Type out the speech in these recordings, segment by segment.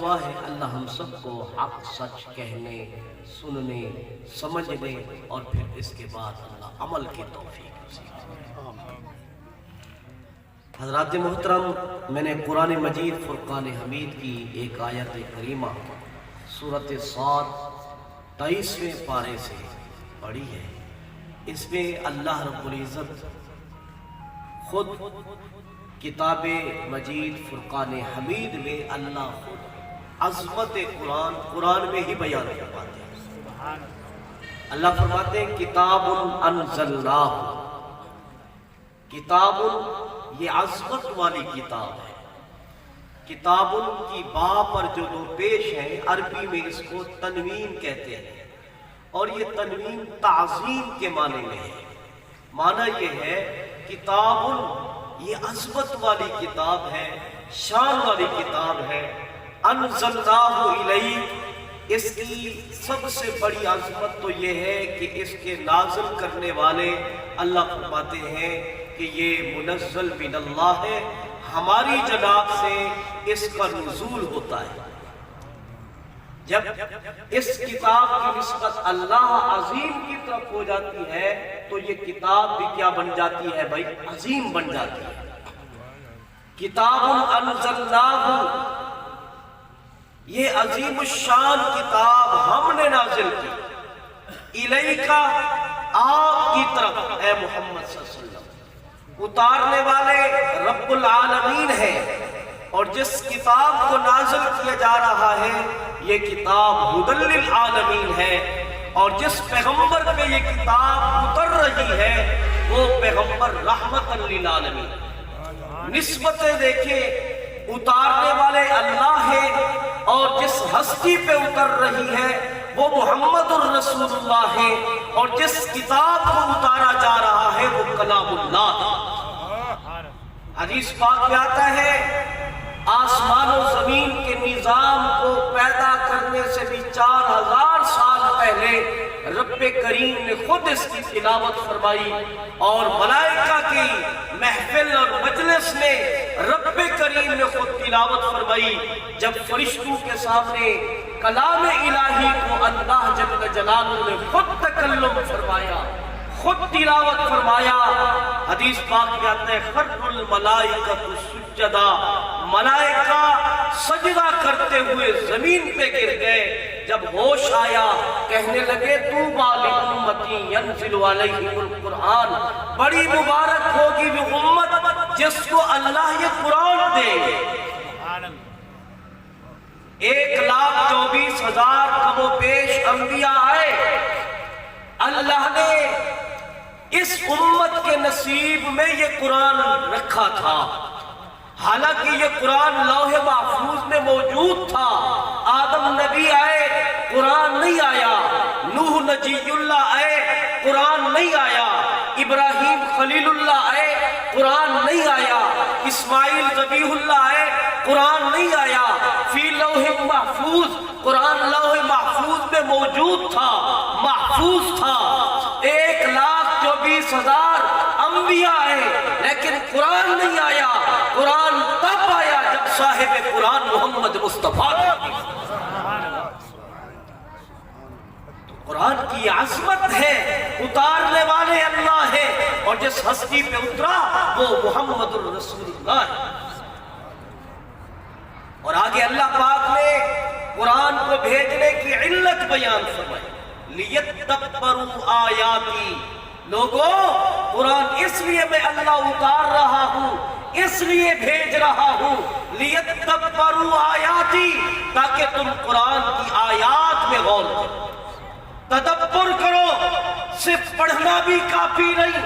دعا ہے اللہ ہم سب کو حق سچ کہنے، سننے، سمجھنے اور پھر اس کے بعد اللہ عمل کی توفیق نصیب فرمائے۔ حضرات محترم، میں نے قرآن مجید فرقان حمید کی ایک آیت کریمہ سورۃ صاد 23ویں پارے سے پڑھی ہے۔ اس میں اللہ رب العزت خود کتاب مجید فرقان حمید میں اللہ خود عظمت قرآن میں ہی بیان فرماتے ہیں۔ اللہ فرماتے ہیں کتاب انزلناہ، کتاب یہ عظمت والی کتاب ہے۔ کتاب کی با پر جو دو پیش ہے عربی میں اس کو تنوین کہتے ہیں، اور یہ تنوین تعظیم کے معنی میں ہے۔ معنی یہ ہے کتاب یہ عظمت والی کتاب ہے، شان والی کتاب ہے۔ انزلناہ الیک، اس کی سب سے بڑی عظمت تو یہ ہے کہ اس کے نازل کرنے والے اللہ فرماتے ہیں کہ یہ منزل من اللہ ہے، ہماری جناب سے اس کا نزول ہوتا ہے۔ جب اس کتاب کی نسبت اللہ عظیم کی طرف ہو جاتی ہے تو یہ کتاب بھی کیا بن جاتی ہے بھائی؟ عظیم بن جاتی ہے۔ کتاب انزلناہ، یہ عظیم الشان کتاب ہم نے نازل کی، الیکا، آپ کی طرف اے محمد صلی اللہ علیہ وسلم۔ اتارنے والے رب العالمین ہے، اور جس کتاب کو نازل کیا جا رہا ہے یہ کتاب ہدی للعالمین ہے، اور جس پیغمبر پہ یہ کتاب اتر رہی ہے وہ پیغمبر رحمت للعالمین۔ نسبتیں دیکھیں، اتارنے والے اللہ ہے، اور جس ہستی پہ اتر رہی ہے وہ محمد الرسول اللہ ہے، اور جس کتاب کو اتارا جا رہا ہے وہ کلام اللہ ہے۔ حدیث پاک میں آتا ہے آسمان و زمین کے نظام کو پیدا کرنے سے بھی 4000 سال پہلے رب کریم نے خود اس کی تلاوت فرمائی، اور ملائکہ کی محفل اور مجلس میں رب کریم نے خود تلاوت فرمائی۔ جب فرشتوں کے سامنے کلام الہی کو اللہ جل جلالہ نے خود تکلم فرمایا، خود تلاوت فرمایا۔ حدیث پاک میں آتا ہے خر الملائکۃ سجدا، ملائکہ سجدہ کرتے ہوئے زمین پہ گر گئے۔ جب ہوش آیا کہنے لگے طوبیٰ لأمتی ینزل علیہم القرآن، بڑی مبارک ہوگی وہ امت جس کو اللہ یہ قرآن دے۔ 1,24,000 کم و بیش انبیاء آئے، اللہ نے اس امت کے نصیب میں یہ قرآن رکھا تھا۔ حالانکہ یہ قرآن لوح محفوظ میں موجود تھا، آدم نبی آئے قرآن نہیں آیا، نوح نجی اللہ آئے قرآن نہیں آیا، ابراہیم خلیل اللہ آئے قرآن نہیں آیا، اسماعیل ذبیح اللہ آئے قرآن نہیں آیا۔ فی لوح محفوظ، قرآن لوح محفوظ میں موجود تھا، محفوظ تھا۔ 1,24,000 انبیاء آئے لیکن قرآن نہیں آیا۔ قرآن تب آیا جب صاحب قرآن محمد مصطفیٰ نے۔ تو قرآن کی عظمت ہے، اتارنے والے اللہ ہے، اور جس ہستی پہ اترا وہ محمد الرسول اللہ ہے۔ اور آگے اللہ پاک نے قرآن کو بھیجنے کی علت بیان فرمائی، لیدبروا آیاتی۔ لوگوں، قرآن اس لیے میں اللہ اتار رہا ہوں، اس لیے بھیج رہا ہوں، لیدبروا آیاتی، تاکہ تم قرآن کی آیات میں غور کرو، تدبر کرو۔ صرف پڑھنا بھی کافی نہیں۔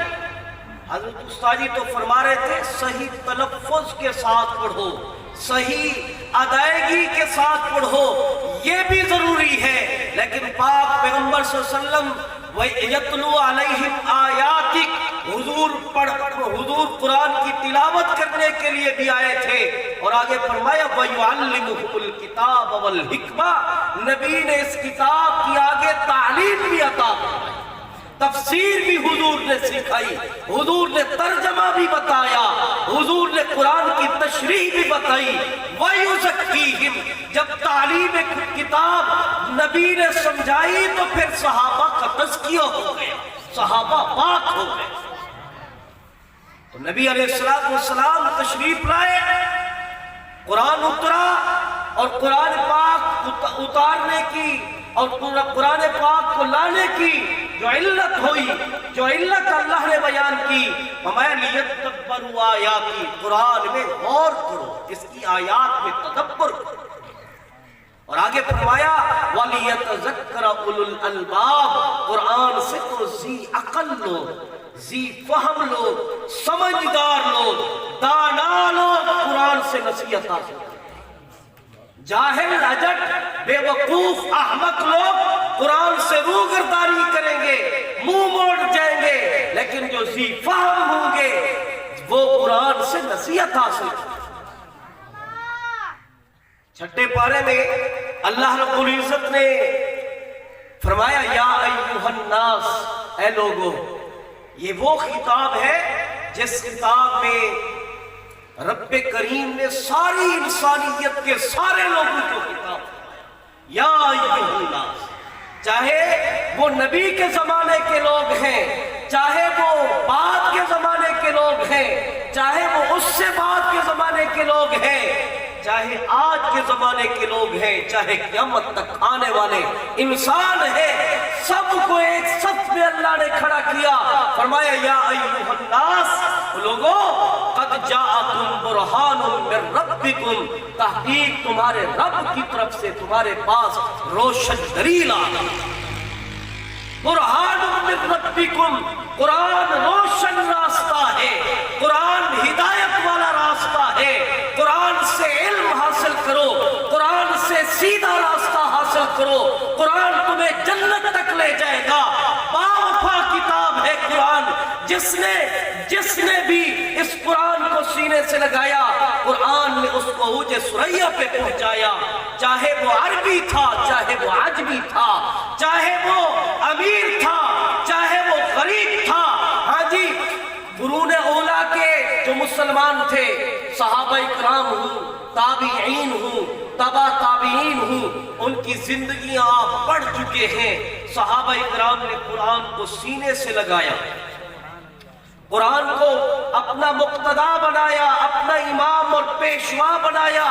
حضرت استاذی تو فرما رہے تھے صحیح تلفظ کے ساتھ پڑھو، صحیح ادائیگی کے ساتھ پڑھو، یہ بھی ضروری ہے۔ لیکن پاک پیغمبر صلی اللہ علیہ وسلم وَيَتْلُو عَلَيْهِمْ آیَاتِكَ، حضور قرآن کی تلاوت کرنے کے لیے بھی آئے تھے، اور آگے فرمایا وَيُعَلِّمُهُمُ الْكِتَابَ وَالْحِکْمَةَ، نبی نے اس کتاب کی آگے تعلیم بھی عطا فرمائی، تفسیر بھی حضور نے سکھائی، حضور نے ترجمہ بھی بتایا، حضور حضور نے قرآن کی تشریح بھی بتائی، وَيُزَكِّيهِمْ، جب تعلیم کتاب نبی نے سمجھائی تو پھر صحابہ کا تزکیہ ہو گیا، صحابہ پاک ہو گئے۔ تو نبی علیہ السلام تشریف لائے، قرآن اترا، اور قرآن پاک اتارنے کی اور قرآن پاک کو لانے کی جو علت ہوئی، جو علت اللہ نے بیان کی، فرمایا لِيَدَّبَّرُوا آیَاتِی، قرآن میں غور کرو، اس کی آیات میں تدبر کرو۔ اور آگے فرمایا وَلِيَتَذَكَّرَ أُولُو الْأَلْبَابِ، قرآن سے تو ذی عقل لوگ، ذی فہم لوگ، سمجھدار لوگ، دانا لوگ قرآن سے نصیحت حاصل کریں۔ جاہل، اجٹ، بے وقوف، احمق لوگ قرآن سے روگردانی کریں گے، منہ موڑ جائیں گے، لیکن جو ذی فہم ہوں گے وہ قرآن سے نصیحت حاصل کریں۔ چھٹے پارے میں اللہ رب العزت نے فرمایا یا ایھا الناس، اے لوگو، یہ وہ خطاب ہے جس خطاب میں رب کریم نے ساری انسانیت کے سارے لوگوں کو خطاب فرمایا، یا ایھا الناس، چاہے وہ نبی کے زمانے کے لوگ ہیں، چاہے وہ بعد کے زمانے کے لوگ ہیں، چاہے وہ اس سے بعد کے زمانے کے لوگ ہیں، چاہے آج کے زمانے کے لوگ ہیں، چاہے قیامت تک آنے والے انسان ہیں، سب کو ایک صف میں اللہ نے کھڑا کیا، فرمایا یا ایھا الناس، لوگو قد جاءکم برہان من ربکم، تحقیق تمہارے رب کی طرف سے تمہارے پاس روشن دلیل آ گئی۔ برہان من ربکم، قرآن روشن راستہ ہے، قرآن ہدایت والا راستہ ہے، قرآن سے علم حاصل کرو، قرآن سے سیدھا راستہ حاصل کرو، قرآن تمہیں جنت تک لے جائے گا۔ باوفا کتاب ہے قرآن، جس نے بھی اس قرآن کو سینے سے لگایا، قرآن نے اس کو اوج ثریا پہ پہنچایا، چاہے وہ عربی تھا، چاہے وہ عجمی تھا، چاہے وہ امیر تھا، چاہے وہ غریب تھا۔ ہاں جی، قرون اولیٰ کے جو مسلمان تھے، صحابہ اکرام ہوں، تابعین ہوں، تبع تابعین ہوں، ان کی زندگیاں آپ پڑھ چکے ہیں۔ صحابہ اکرام نے قرآن کو سینے سے لگایا، قرآن کو اپنا مقتدا بنایا، اپنا امام اور پیشوا بنایا۔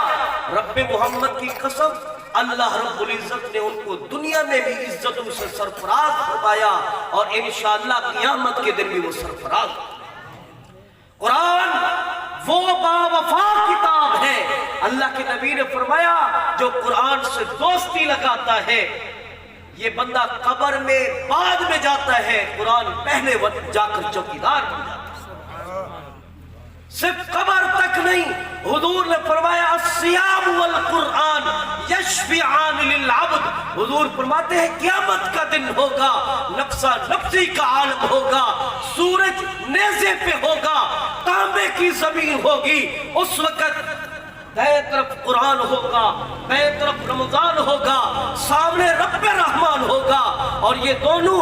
رب محمد کی قسم، اللہ رب العزت نے ان کو دنیا میں بھی عزتوں سے سرفراز فرمایا، اور انشاءاللہ قیامت کے دن بھی وہ سرفراز۔ قرآن وہ باوفا کتاب ہے، اللہ کے نبی نے فرمایا جو قرآن سے دوستی لگاتا ہے یہ بندہ قبر میں بعد میں جاتا ہے، قرآن پہلے وقت جا کر چوکیدار بن جاتا ہے۔ صرف قبر تک نہیں، حضور نے فرمایا الصیام والقرآن یشفعان للعبد، حضور فرماتے ہیں قیامت کا دن ہوگا، نفسا نفسی کا عالم ہوگا، سورج نیزے پہ ہوگا، تانبے کی زمین ہوگی، اس وقت دائیں طرف قرآن ہوگا، بائیں طرف رمضان ہوگا، سامنے رب رحمان ہوگا، اور یہ دونوں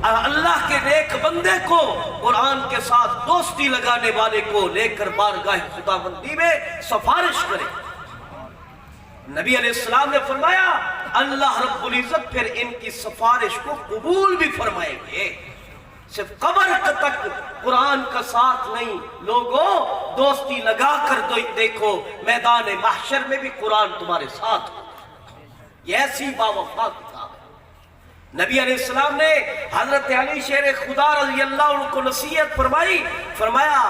اللہ کے نیک بندے کو، قرآن کے ساتھ دوستی لگانے والے کو لے کر بارگاہ خداوندی میں سفارش کرے۔ نبی علیہ السلام نے فرمایا اللہ رب العزت پھر ان کی سفارش کو قبول بھی فرمائیں گے۔ صرف قبر تک قرآن کا ساتھ نہیں، لوگوں دوستی لگا کر دیکھو، میدان محشر میں بھی قرآن تمہارے ساتھ ہو۔ یہ ایسی باوفا کتاب ہے۔ نبی علیہ السلام نے حضرت علی شیر خدا رضی اللہ عنہ کو نصیحت فرمائی، فرمایا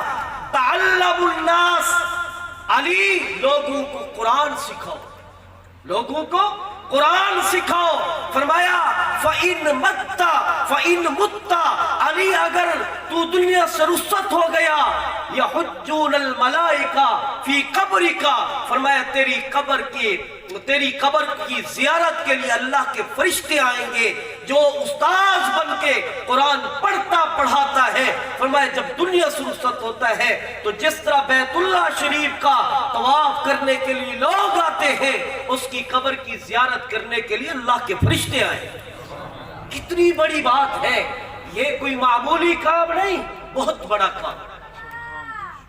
تعلم الناس، علی لوگوں کو قرآن سکھاؤ، لوگوں کو قرآن سکھاؤ۔ فرمایا فَإِن مَتَّ فَإِن مُتَّ، علی اگر تو دنیا سے رخصت ہو گیا، یحجون الملائکہ فی قبرک، فرمایا تیری قبر کی زیارت کے لیے اللہ کے فرشتے آئیں گے، جو استاذ بن کے قرآن پڑھتا پڑھاتا ہے۔ فرمایا جب دنیا سے رخصت ہوتا ہے تو جس طرح بیت اللہ شریف کا طواف کرنے کے لیے لوگ آتے ہیں، اس کی قبر کی زیارت کرنے کے لیے اللہ کے فرشتے آئے۔ کتنی بڑی بات ہے، یہ کوئی معمولی کام نہیں، بہت بڑا کام۔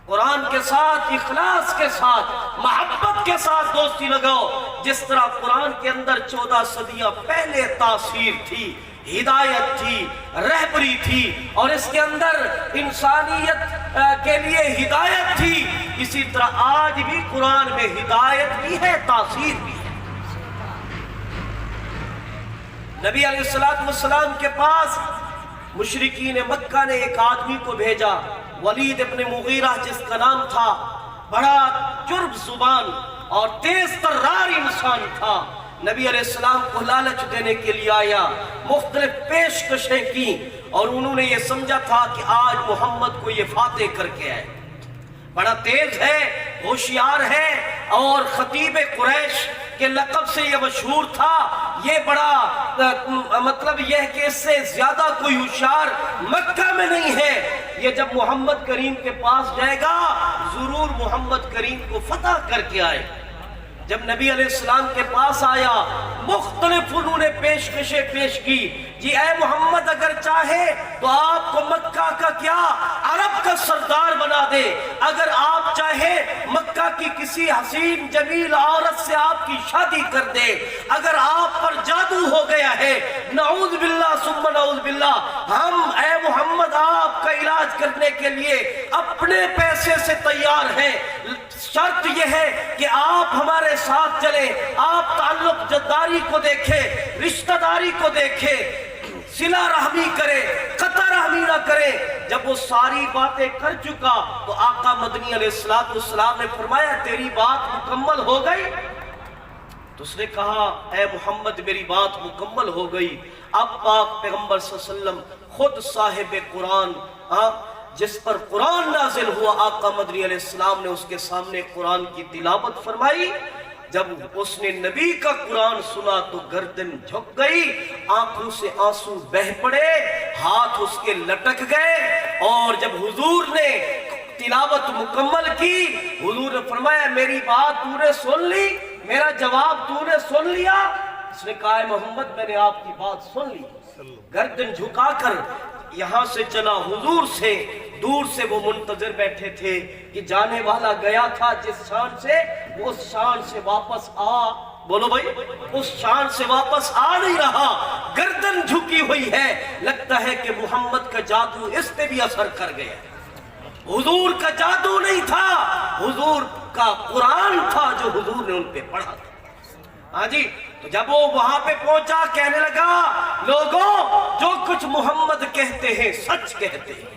قرآن کے ساتھ اخلاص کے ساتھ محبت کے ساتھ دوستی لگاؤ، جس طرح قرآن کے اندر 14 صدیاں پہلے تاثیر تھی، ہدایت تھی، رہبری تھی، اور اس کے اندر انسانیت کے لیے ہدایت تھی، اسی طرح آج بھی قرآن میں ہدایت بھی ہے، تاثیر بھی ہے۔ نبی علیہ السلام کے پاس مشرکین مکہ نے ایک آدمی کو بھیجا، ولید ابن مغیرہ جس کا نام تھا، بڑا چرب زبان اور تیز ترار انسان تھا۔ نبی علیہ السلام کو لالچ دینے کے لیے آیا، مختلف پیشکشیں کی، اور انہوں نے یہ سمجھا تھا کہ آج محمد کو یہ فاتح کر کے آئے، بڑا تیز ہے، ہوشیار ہے، اور خطیب قریش کے لقب سے یہ مشہور تھا، یہ بڑا مطلب یہ ہے کہ اس سے زیادہ کوئی ہوشیار مکہ میں نہیں ہے، یہ جب محمد کریم کے پاس جائے گا ضرور محمد کریم کو فتح کر کے آئے۔ جب نبی علیہ السلام کے پاس آیا، مختلف انہوں نے پیشکشیں پیش کی، جی اے محمد اگر چاہے تو آپ کو مکہ کا کیا عرب کا سردار بنا دے، اگر آپ چاہے مکہ کی کسی حسین جمیل عورت سے آپ کی شادی کر دے، اگر آپ پر جادو ہو گیا ہے نعوذ باللہ ثم نعوذ باللہ، ہم اے محمد آپ کا علاج کرنے کے لیے اپنے پیسے سے تیار ہیں، شرط یہ ہے کہ آپ ہمارے ساتھ چلیں، آپ تعلق جداری کو دیکھیں، رشتہ داری کو دیکھیں، صلہ رحمی کرے، قطع رحمی نہ کرے۔ جب وہ ساری باتیں کر چکا تو آقا مدنی علیہ السلام نے فرمایا تیری بات مکمل ہو گئی؟ تو اس نے کہا اے محمد میری بات مکمل ہو گئی۔ اب پاک پیغمبر صلی اللہ علیہ وسلم خود صاحب قرآن، جس پر قرآن نازل ہوا، آقا مدنی علیہ السلام نے اس کے سامنے قرآن کی تلاوت فرمائی۔ جب اس نے نبی کا قرآن سنا تو گردن جھک گئی، آنکھوں سے آنسو بہہ پڑے، ہاتھ اس کے لٹک گئے، اور جب حضور نے تلاوت مکمل کی حضور نے فرمایا میری بات تو نے سن لی، میرا جواب تو نے سن لیا؟ اس نے کہا اے محمد میں نے آپ کی بات سن لی۔ گردن جھکا کر یہاں سے چلا، حضور سے دور سے وہ منتظر بیٹھے تھے کہ جانے والا گیا تھا جس شان سے، وہ شان سے واپس بولو بھائی، اس شان سے واپس نہیں رہا، گردن جھکی ہوئی ہے، لگتا ہے کہ محمد کا جادو اس پہ بھی اثر کر گیا۔ حضور کا جادو نہیں تھا، حضور کا قرآن تھا جو حضور نے ان پہ پڑھا تھا۔ ہاں جی، تو جب وہ وہاں پہ پہنچا کہنے لگا لوگوں جو کچھ محمد کہتے ہیں سچ کہتے ہیں،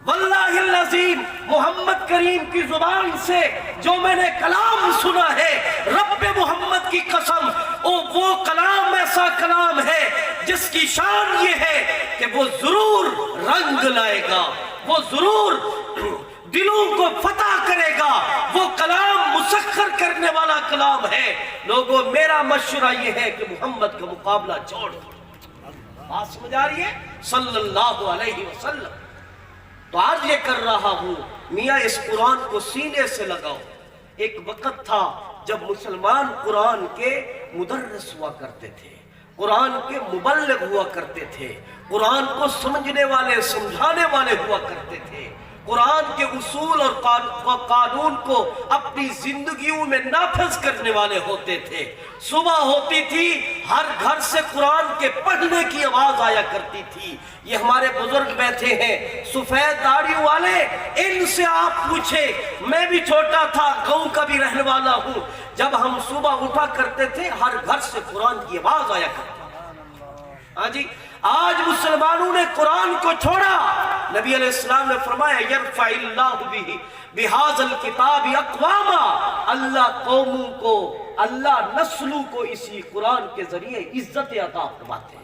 واللہ العظیم محمد کریم کی زبان سے جو میں نے کلام سنا ہے، رب محمد کی قسم وہ کلام ایسا کلام ہے جس کی شان یہ ہے کہ وہ ضرور رنگ لائے گا، وہ ضرور دلوں کو فتح کرے گا، وہ کلام مسخر کرنے والا کلام ہے۔ لوگوں میرا مشورہ یہ ہے کہ محمد کا مقابلہ چھوڑ دو۔ بات سمجھ آ رہی ہے؟ صلی اللہ علیہ وسلم۔ تو آج یہ کر رہا ہوں میاں اس قرآن کو سینے سے لگاؤ۔ ایک وقت تھا جب مسلمان قرآن کے مدرس ہوا کرتے تھے، قرآن کے مبلغ ہوا کرتے تھے، قرآن کو سمجھنے والے سمجھانے والے ہوا کرتے تھے، قرآن کے اصول اور قانون کو اپنی زندگیوں میں نافذ کرنے والے ہوتے تھے۔ صبح ہوتی تھی ہر گھر سے قرآن کے پڑھنے کی آواز آیا کرتی تھی۔ یہ ہمارے بزرگ بیٹھے ہیں سفید داڑھی والے، ان سے آپ پوچھے، میں بھی چھوٹا تھا گاؤں کا بھی رہنے والا ہوں، جب ہم صبح اٹھا کرتے تھے ہر گھر سے قرآن کی آواز آیا کرتی تھی۔ ہاں جی، آج مسلمانوں نے قرآن کو چھوڑا۔ نبی علیہ السلام نے فرمایا یرفع اللہ بہذا الکتاب اقواما، اللہ قوموں کو، اللہ نسلوں کو اسی قرآن کے ذریعے عزت عطا فرماتے ہیں۔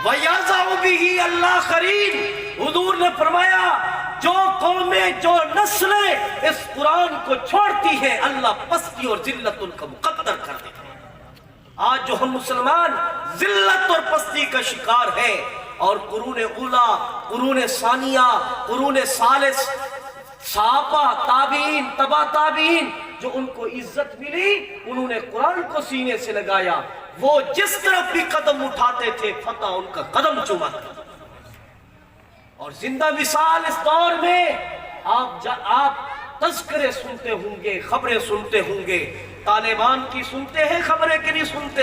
وَيَعْزَعُ بِهِ الْآخَرِينَ، حضور نے فرمایا جو قومیں، جو نسلیں اس قرآن کو چھوڑتی ہیں اللہ پستی اور ذلت ان کا مقدر کر دیتا ہے۔ آج جو ہم مسلمان ذلت اور پستی کا شکار ہیں، اور قرون اولا، قرون ثانیہ، قرون ثالث، صحابہ، تابعین، تبع تابعین، جو ان کو عزت ملی انہوں نے قرآن کو سینے سے لگایا، وہ جس طرف بھی قدم اٹھاتے تھے فتح ان کا قدم چوما تھا۔ اور زندہ مثال اس دور میں آپ تذکرے سنتے ہوں گے، خبریں سنتے ہوں گے، طالبان کی سنتے ہیں خبریں کہ نہیں سنتے؟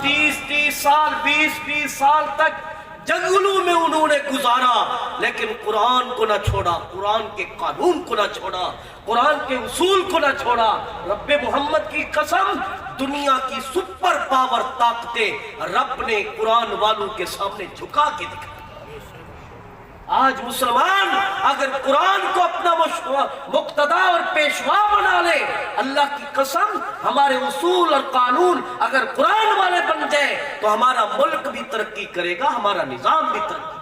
30 سال 20 سال تک جنگلوں میں انہوں نے گزارا، لیکن قرآن کو نہ چھوڑا، قرآن کے قانون کو نہ چھوڑا، قرآن کے اصول کو نہ چھوڑا۔ رب محمد کی قسم، دنیا کی سپر پاور طاقتیں رب نے قرآن والوں کے سامنے جھکا کے دکھا۔ آج مسلمان اگر قرآن کو اپنا مقتدا اور پیشوا بنا لے، اللہ کی قسم ہمارے اصول اور قانون اگر قرآن والے بن جائے تو ہمارا ملک بھی ترقی کرے گا، ہمارا نظام بھی ترقی۔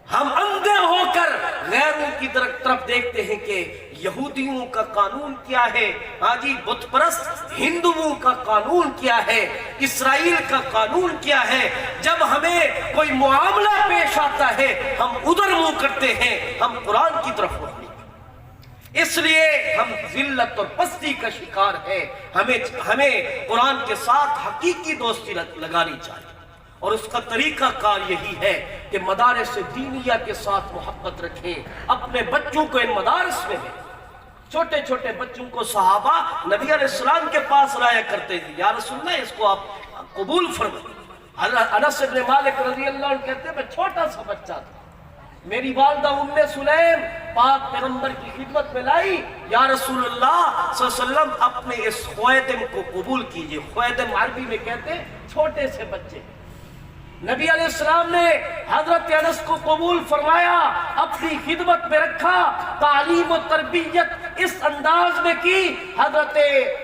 ہم اندھے ہو کر غیروں کی طرف دیکھتے ہیں کہ یہودیوں کا قانون کیا ہے، ہاں جی بت پرست ہندوؤں کا قانون کیا ہے، اسرائیل کا قانون کیا ہے۔ جب ہمیں کوئی معاملہ پیش آتا ہے ہم ادھر منہ کرتے ہیں، ہم قرآن کی طرف نہیں۔ اس لیے ہم ذلت اور پستی کا شکار ہیں۔ ہمیں قرآن کے ساتھ حقیقی دوستی لگانی چاہیے، اور اس کا طریقہ کار یہی ہے کہ مدارس دینیہ کے ساتھ محبت رکھیں، اپنے بچوں کو ان مدارس میں دیں۔ چھوٹے چھوٹے بچوں کو صحابہ نبی علیہ السلام کے پاس لایا کرتے تھے، یا رسول اللہ اس کو آپ قبول فرمائیں۔ انس بن مالک رضی اللہ عنہ کہتے ہیں میں چھوٹا سا بچہ تھا، میری والدہ ام سلیم پاک پیغمبر کی خدمت میں لائی، یا رسول اللہ صلی اللہ علیہ وسلم اپنے اس خویدم کو قبول کیجئے۔ خویدم عربی میں کہتے ہیں چھوٹے سے بچے۔ نبی علیہ السلام نے حضرت انس کو قبول فرمایا، اپنی خدمت میں رکھا، تعلیم و تربیت اس انداز میں کی۔ حضرت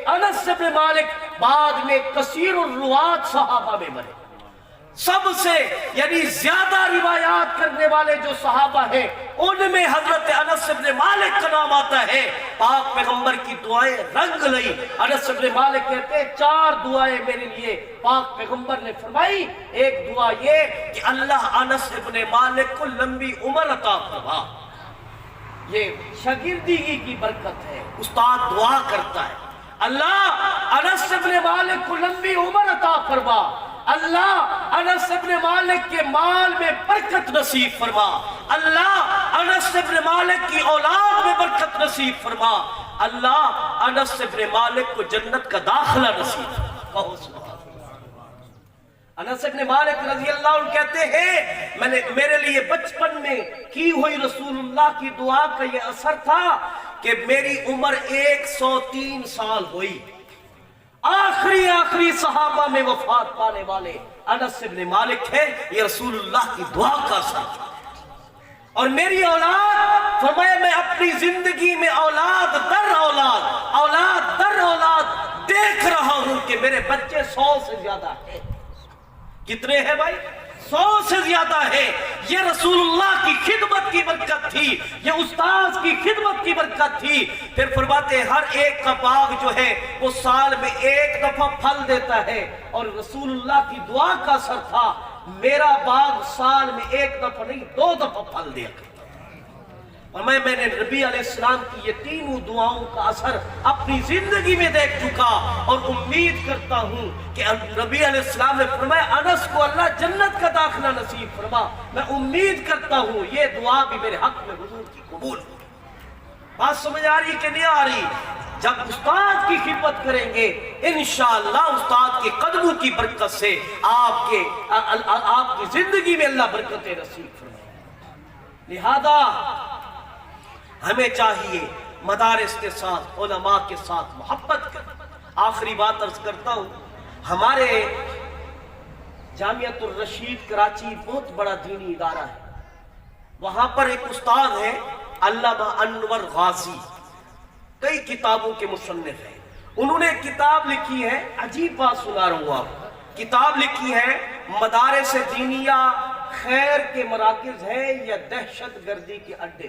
انس بن مالک بعد میں کثیر الروات صحابہ میں بنے، سب سے یعنی زیادہ روایات کرنے والے جو صحابہ ہیں ان میں حضرت انس بن مالک کا نام آتا ہے۔ پاک پیغمبر کی دعائیں رنگ لئی۔ انس بن مالک کہتے ہیں 4 دعائیں میرے لیے پاک پیغمبر نے فرمائی۔ ایک دعا یہ کہ اللہ انس بن مالک کو لمبی عمر عطا فرما، یہ شاگردگی کی برکت ہے، استاد دعا کرتا ہے اللہ انس بن مالک کو لمبی عمر عطا فرما، اللہ انس بن مالک کے مال میں برکت نصیب فرما، اللہ انس بن مالک کی اولاد میں برکت نصیب فرما، اللہ انس بن مالک کو جنت کا داخلہ نصیب فرما۔ انس بن مالک رضی اللہ عنہ کہتے ہیں میرے لیے بچپن میں کی ہوئی رسول اللہ کی دعا کا یہ اثر تھا کہ میری عمر 103 سال ہوئی۔ آخری صحابہ میں وفات پانے والے انس بن مالک ہے، یہ رسول اللہ کی دعا کا اثر تھا۔ اور میری اولاد، فرمایا میں اپنی زندگی میں اولاد در اولاد دیکھ رہا ہوں کہ میرے بچے 100 سے زیادہ ہیں۔ کتنے ہیں بھائی؟ 100 سے زیادہ ہے۔ یہ رسول اللہ کی خدمت کی برکت تھی، یہ استاذ کی خدمت کی برکت تھی۔ پھر فرماتے ہیں ہر ایک کا باغ جو ہے وہ سال میں 1 دفعہ پھل دیتا ہے، اور رسول اللہ کی دعا کا اثر تھا میرا باغ سال میں 1 دفعہ نہیں 2 دفعہ پھل دیا کرتا۔ اور میں نے نبی علیہ السلام کی یہ 3 دعاؤں کا اثر اپنی زندگی میں دیکھ چکا، اور امید کرتا ہوں کہ نبی علیہ السلام نے فرمایا انس کو اللہ جنت کا داخلہ نصیب فرما، میں امید کرتا ہوں یہ دعا بھی میرے حق میں حضور کی قبول ہو۔ بات سمجھ آ رہی کہ نہیں آ رہی؟ جب استاد کی خدمت کریں گے انشاءاللہ استاد کے قدموں کی برکت سے آپ کی زندگی میں اللہ برکتیں نصیب فرمائے۔ لہذا ہمیں چاہیے مدارس کے ساتھ، علماء کے ساتھ محبت کریں۔ آخری بات عرض کرتا ہوں، ہمارے جامعۃ الرشید کراچی بہت بڑا دینی ادارہ ہے، وہاں پر ایک استاد ہے علامہ انور غازی، کئی کتابوں کے مصنف ہیں۔ انہوں نے کتاب لکھی ہے، عجیب بات سنا رہا ہوں آپ، کتاب لکھی ہے مدارس دینیہ خیر کے مراکز ہیں یا دہشت گردی کے اڈے۔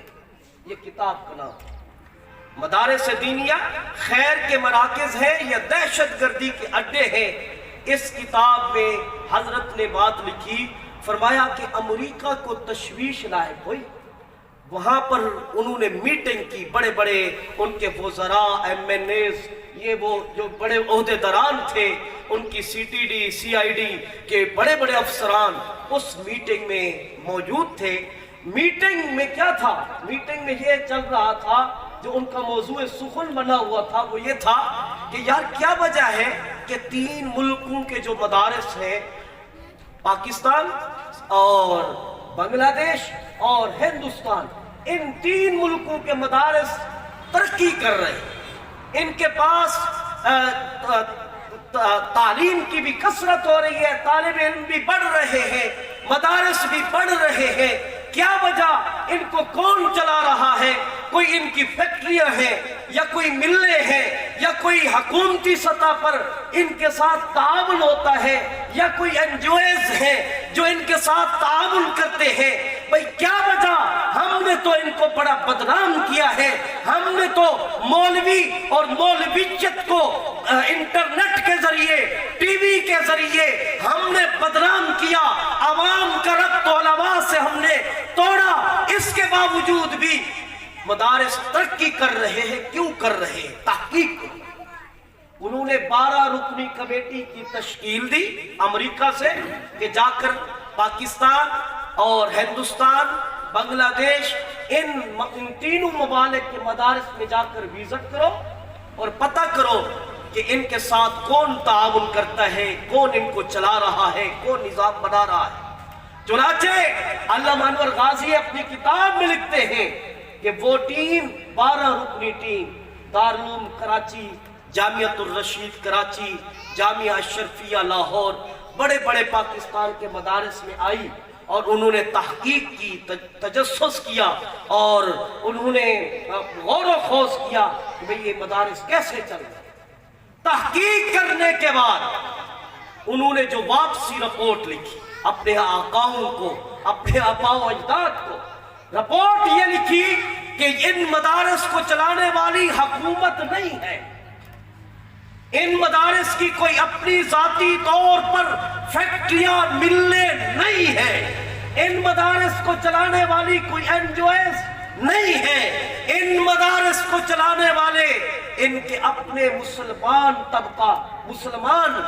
یہ کتاب کا نام ہے مدارس دینیہ خیر کے مراکز ہیں یا دہشت گردی کے اڈے ہیں۔ اس کتاب میں حضرت نے بات لکھی، فرمایا کہ امریکہ کو تشویش لاحق ہوئی، وہاں پر انہوں نے میٹنگ کی، بڑے بڑے ان کے وزراء، MNAs، یہ وہ جو بڑے عہدیداران تھے، ان کی CTD CID کے بڑے بڑے افسران اس میٹنگ میں موجود تھے۔ میٹنگ میں کیا تھا؟ میٹنگ میں یہ چل رہا تھا، جو ان کا موضوع سخن بنا ہوا تھا وہ یہ تھا کہ یار کیا وجہ ہے کہ 3 ملکوں کے جو مدارس ہیں، پاکستان اور بنگلہ دیش اور ہندوستان، ان 3 ملکوں کے مدارس ترقی کر رہے ہیں، ان کے پاس تعلیم کی بھی کثرت ہو رہی ہے، طالب علم بھی بڑھ رہے ہیں، مدارس بھی بڑھ رہے ہیں، کیا وجہ؟ ان کو کون چلا رہا ہے؟ کوئی ان کی فیکٹریاں ہیں یا کوئی ملیں ہیں یا کوئی حکومتی سطح پر ان کے ساتھ تعاون ہوتا ہے یا کوئی NGOs ہیں جو ان کے ساتھ تعاون کرتے ہیں؟ بھئی کیا وجہ؟ ہم نے تو ان کو بڑا بدنام کیا ہے، ہم نے تو مولوی اور مولویت کو انٹرنیٹ کے ذریعے، ٹی وی کے ذریعے ہم نے بدنام کیا، عوام کا ربط علماء سے ہم نے توڑا، اس کے باوجود بھی مدارس ترقی کر رہے ہیں۔ کیوں کر رہے ہیں؟ تحقیق۔ انہوں نے 12 رکنی کمیٹی کی تشکیل دی امریکہ سے کہ جا کر پاکستان اور ہندوستان، بنگلہ دیش، ان 3 ممالک کے مدارس میں جا کر وزٹ کرو اور پتہ کرو کہ ان کے ساتھ کون تعاون کرتا ہے، کون ان کو چلا رہا ہے، کون نظام بنا رہا ہے۔ چنانچہ علامہ انور غازی اپنی کتاب میں لکھتے ہیں کہ وہ ٹیم 12 رکنی ٹیم دارالعلوم کراچی، جامعۃ الرشید کراچی، جامعہ اشرفیہ لاہور، بڑے بڑے پاکستان کے مدارس میں آئی اور انہوں نے تحقیق کی، تجسس کیا اور انہوں نے غور و خوض کیا کہ بھئی یہ مدارس کیسے چل رہے ہیں۔ تحقیق کرنے کے بعد انہوں نے جو واپسی رپورٹ لکھی اپنے آقاؤں کو، اپنے آباء و اجداد کو، رپورٹ یہ لکھی کہ ان مدارس کو چلانے والی حکومت نہیں ہے، ان مدارس کی کوئی اپنی ذاتی طور پر فیکٹریاں ملیں نہیں ہیں، ان مدارس کو چلانے والی کوئی NGOs نہیں ہے، ان مدارس کو چلانے والے ان کے اپنے مسلمان طبقہ، مسلمان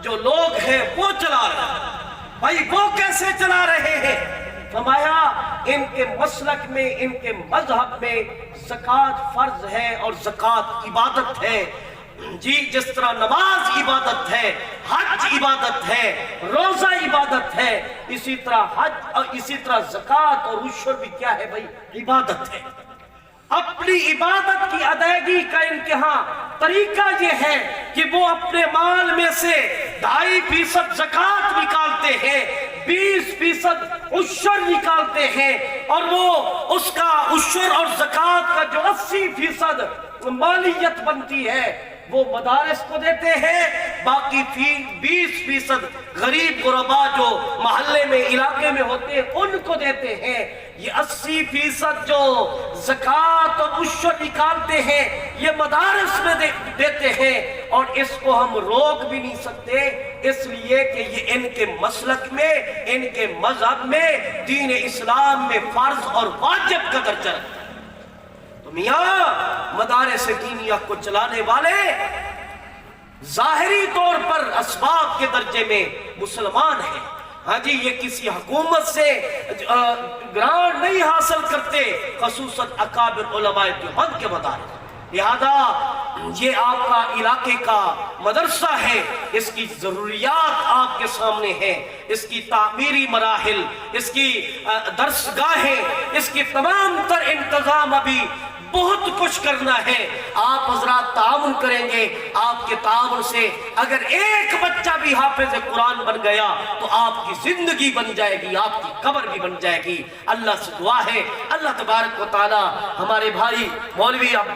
جو لوگ ہیں وہ چلا رہے ہیں۔ بھائی وہ کیسے چلا رہے ہیں؟ فرمایا ان کے مسلک میں، ان کے مذہب میں زکوٰۃ فرض ہے اور زکوٰۃ عبادت ہے۔ جی جس طرح نماز عبادت ہے، حج عبادت ہے، روزہ عبادت ہے، اسی طرح حج اور اسی طرح زکوٰۃ اور عشر بھی کیا ہے بھائی؟ عبادت ہے۔ اپنی عبادت کی ادائیگی کا ان کے ہاں طریقہ یہ ہے کہ وہ اپنے مال میں سے 2.5% زکوٰۃ نکالتے ہیں، 20% عشر نکالتے ہیں، اور وہ اس کا عشر اور زکوٰۃ کا جو 80% مالیت بنتی ہے وہ مدارس کو دیتے ہیں، باقی 20% غریب غربا جو محلے میں، علاقے میں ہوتے ہیں ان کو دیتے ہیں۔ یہ 80% جو زکوٰۃ اور عشر نکالتے ہیں یہ مدارس میں دیتے ہیں، اور اس کو ہم روک بھی نہیں سکتے، اس لیے کہ یہ ان کے مسلک میں، ان کے مذہب میں، دین اسلام میں فرض اور واجب کا درجہ ہے۔ تو میاں مدارس دینیہ کو چلانے والے ظاہری طور پر اسباب کے درجے میں مسلمان ہیں، ہاں جی، یہ کسی حکومت سے گرانٹ نہیں حاصل کرتے، خصوصاً اکابر علماء دیوبند کے مدارس۔ لہذا یہ آپ کا علاقے کا مدرسہ ہے، اس کی ضروریات آپ کے سامنے ہیں، اس کی تعمیری مراحل، اس کی درسگاہیں، اس کی تمام تر انتظام ابھی بہت کچھ کرنا ہے۔ آپ حضرات تعاون کریں گے، آپ کے تعاون سے اگر ایک بچہ بھی حافظ قرآن بن گیا تو آپ کی زندگی بن جائے گی، آپ کی قبر بھی بن جائے گی۔ اللہ سے دعا ہے اللہ تبارک و تعالی ہمارے بھائی مولوی عبد